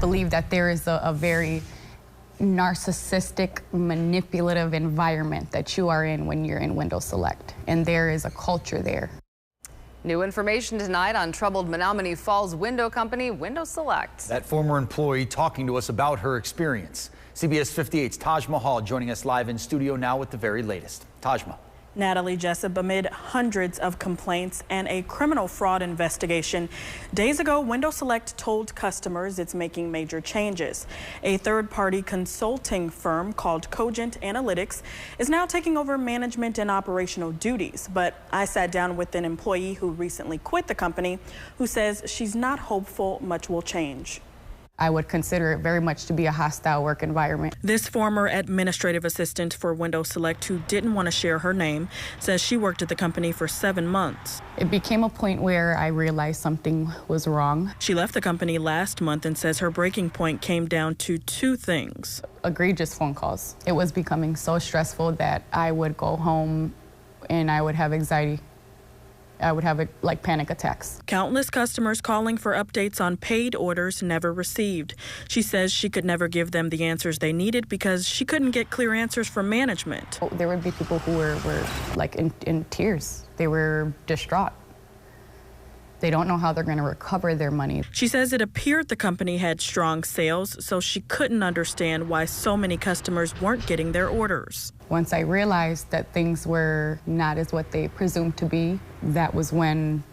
believe that there is a very narcissistic, manipulative environment that you are in when you're in Window Select, and there is a culture there. New information tonight on troubled Menominee Falls window company, Window Select. That former employee talking to us about her experience. CBS 58's Taj Mahal joining us live in studio now with the very latest. Tajma. Natalie Jessup, amid hundreds of complaints and a criminal fraud investigation, days ago, Window Select told customers it's making major changes. A third-party consulting firm called Cogent Analytics is now taking over management and operational duties. But I sat down with an employee who recently quit the company who says she's not hopeful much will change. I would consider it very much to be a hostile work environment. This former administrative assistant for Window Select, who didn't want to share her name, says she worked at the company for 7 months. It became a point where I realized something was wrong. She left the company last month and says her breaking point came down to 2 things. Egregious phone calls. It was becoming so stressful that I would go home and I would have anxiety. I would have panic attacks. Countless customers calling for updates on paid orders never received. She says she could never give them the answers they needed because she couldn't get clear answers from management. There would be people who were like in tears. They were distraught. They don't know how they're going to recover their money. She says it appeared the company had strong sales, so she couldn't understand why so many customers weren't getting their orders. Once I realized that things were not as what they presumed to be, that was when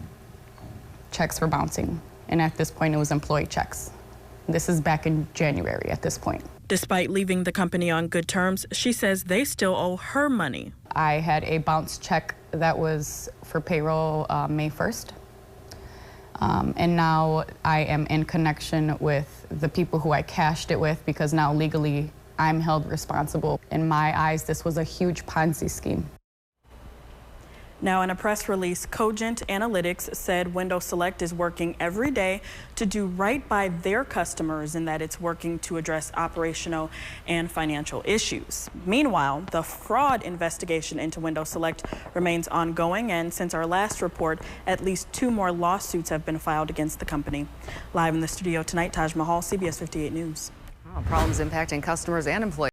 checks were bouncing. And at this point, it was employee checks. This is back in January at this point. Despite leaving the company on good terms, she says they still owe her money. I had a bounce check that was for payroll May 1st. And now I am in connection with the people who I cashed it with because now legally I'm held responsible. In my eyes, this was a huge Ponzi scheme. Now, in a press release, Cogent Analytics said Window Select is working every day to do right by their customers and that it's working to address operational and financial issues. Meanwhile, the fraud investigation into Window Select remains ongoing, and since our last report, at least 2 more lawsuits have been filed against the company. Live in the studio tonight, Taj Mahal, CBS 58 News. Problems impacting customers and employees.